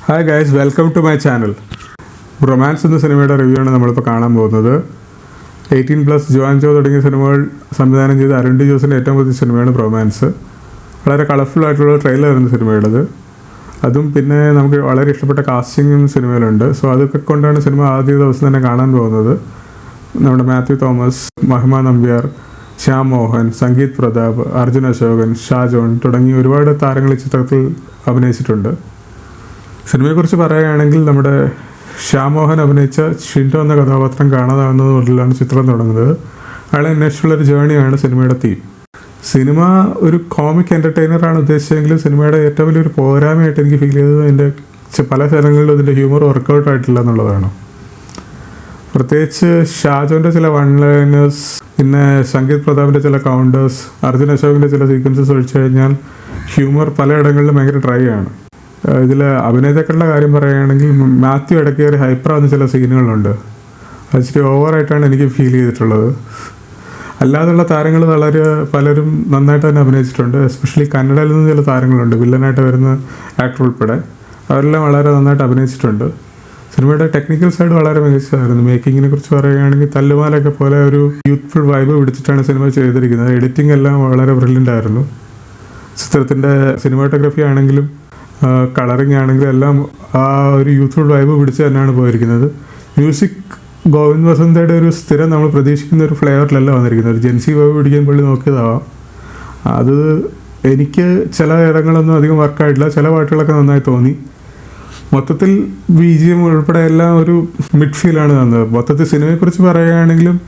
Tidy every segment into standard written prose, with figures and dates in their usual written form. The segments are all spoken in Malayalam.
Hi guys, welcome to my channel. Romance എന്ന സിനിമയുടെ റിവ്യൂ ആണ് നമ്മളിപ്പോൾ കാണാൻ പോകുന്നത്. 18+ ജോൻ ജോ തുടങ്ങിയ സിനിമകൾ സംവിധാനം ചെയ്ത അരുൺ ഡി ജോസിൻ്റെ ഏറ്റവും പുതിയ സിനിമയാണ് റൊമാൻസ്. വളരെ കളർഫുൾ ആയിട്ടുള്ള ട്രെയിലറായിരുന്നു സിനിമയുടേത്. അതും പിന്നെ നമുക്ക് വളരെ ഇഷ്ടപ്പെട്ട കാസ്റ്റിങ്ങും സിനിമയിലുണ്ട്. സോ അതൊക്കെ കൊണ്ടാണ് സിനിമ ആദ്യ ദിവസം തന്നെ കാണാൻ പോകുന്നത്. നമ്മുടെ മാത്യു തോമസ്, മഹിമ നമ്പ്യാർ, ശ്യാം മോഹൻ, സംഗീത് പ്രതാപ്, അർജുൻ അശോകൻ, ഷാജോൺ തുടങ്ങി ഒരുപാട് താരങ്ങൾ ഈ ചിത്രത്തിൽ അഭിനയിച്ചിട്ടുണ്ട്. സിനിമയെക്കുറിച്ച് പറയുകയാണെങ്കിൽ നമ്മുടെ ശ്യാം മോഹൻ അഭിനയിച്ച ഷിൻഡോ എന്ന കഥാപാത്രം കാണാതാവുന്നത് മുതലാണ് ചിത്രം തുടങ്ങുന്നത്. അയാളെ അന്വേഷിച്ചുള്ളൊരു ജേണിയാണ് സിനിമയുടെ തീം. സിനിമ ഒരു കോമിക് എൻ്റർടൈനറാണ് ഉദ്ദേശിച്ചെങ്കിലും സിനിമയുടെ ഏറ്റവും വലിയൊരു പോരായ്മയായിട്ട് എനിക്ക് ഫീൽ ചെയ്തത് അതിൻ്റെ പല സ്ഥലങ്ങളിലും അതിൻ്റെ ഹ്യൂമർ വർക്കൗട്ട് ആയിട്ടില്ല എന്നുള്ളതാണ്. പ്രത്യേകിച്ച് ഷാജോൻ്റെ ചില വൺ ലൈനേഴ്സ്, പിന്നെ സംഗീത് പ്രതാപിൻ്റെ ചില കൗണ്ടേഴ്സ്, അർജുൻ അശോകിൻ്റെ ചില സീക്വൻസസ് ഒഴിച്ചു കഴിഞ്ഞാൽ ഹ്യൂമർ പലയിടങ്ങളിലും ഭയങ്കര ഡ്രൈ ആണ്. ഇതിൽ അഭിനേതാക്കളുടെ കാര്യം പറയുകയാണെങ്കിൽ മാത്യു ഇടയ്ക്ക് ഒരു ഹൈപ്പറാവുന്ന ചില സീനുകളുണ്ട്. അത് ഇച്ചിരി ഓവറായിട്ടാണ് എനിക്ക് ഫീൽ ചെയ്തിട്ടുള്ളത്. അല്ലാതുള്ള താരങ്ങൾ പലരും നന്നായിട്ട് തന്നെ അഭിനയിച്ചിട്ടുണ്ട്. എസ്പെഷ്യലി കന്നഡയിൽ നിന്ന് ചില താരങ്ങളുണ്ട്, വില്ലനായിട്ട് വരുന്ന ആക്ടർ ഉൾപ്പെടെ. അവരെല്ലാം വളരെ നന്നായിട്ട് അഭിനയിച്ചിട്ടുണ്ട്. സിനിമയുടെ ടെക്നിക്കൽ സൈഡ് വളരെ മികച്ചതായിരുന്നു. മേക്കിങ്ങിനെ കുറിച്ച് പറയുകയാണെങ്കിൽ തല്ലുമാലൊക്കെ പോലെ ഒരു യൂത്ത്ഫുൾ വൈബ് പിടിച്ചിട്ടാണ് സിനിമ ചെയ്തിരിക്കുന്നത്. എഡിറ്റിംഗ് എല്ലാം വളരെ ബ്രില്യൻ്റ് ആയിരുന്നു. ചിത്രത്തിൻ്റെ സിനിമാറ്റോഗ്രഫി ആണെങ്കിലും കളറിങ് ആണെങ്കിലും എല്ലാം ആ ഒരു യൂത്ത്ഫുൾ വൈബ് പിടിച്ച് തന്നെയാണ് പോയിരിക്കുന്നത്. മ്യൂസിക് ഗോവിന്ദ് വസന്തയുടെ ഒരു സ്ഥിരം നമ്മൾ പ്രതീക്ഷിക്കുന്ന ഒരു ഫ്ലേവറിലല്ല വന്നിരിക്കുന്നത്. ഒരു ജെൻസി വൈബ് പിടിക്കാൻ പുള്ളി നോക്കിയതാവാം. അത് എനിക്ക് ചില ഇടങ്ങളൊന്നും അധികം വർക്കായിട്ടില്ല. ചില പാട്ടുകളൊക്കെ നന്നായി തോന്നി. മൊത്തത്തിൽ BGM ഉൾപ്പെടെ എല്ലാം ഒരു മിഡ് ഫീലാണ് തന്നത്. മൊത്തത്തിൽ സിനിമയെക്കുറിച്ച് പറയുകയാണെങ്കിലും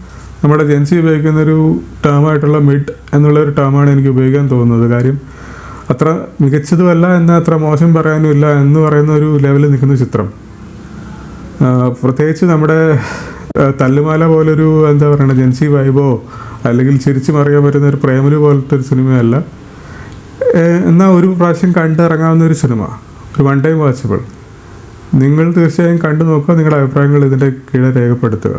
നമ്മുടെ ജെൻസി ഉപയോഗിക്കുന്നൊരു ടേമായിട്ടുള്ള മിഡ് എന്നുള്ളൊരു ടേമാണ് എനിക്ക് ഉപയോഗിക്കാൻ തോന്നുന്നത്. കാര്യം അത്ര മികച്ചതുമല്ല എന്നാൽ അത്ര മോശം പറയാനുമില്ല എന്ന് പറയുന്ന ഒരു ലെവലിൽ നിൽക്കുന്ന ചിത്രം. പ്രത്യേകിച്ച് നമ്മുടെ തല്ലുമാല പോലൊരു എന്താ പറയുക ജെൻസി വൈബോ അല്ലെങ്കിൽ ചിരിച്ചു മറിയാൻ പറ്റുന്ന ഒരു പ്രേമലു പോലത്തെ ഒരു സിനിമയല്ല. എന്നാൽ ഒരു പ്രാവശ്യം കണ്ടിറങ്ങാവുന്ന ഒരു സിനിമ, ഒരു വൺ ടൈം വാച്ചബിൾ. നിങ്ങൾ തീർച്ചയായും കണ്ടു നോക്കുക. നിങ്ങളുടെ അഭിപ്രായങ്ങൾ ഇതിൻ്റെ കീഴെ രേഖപ്പെടുത്തുക.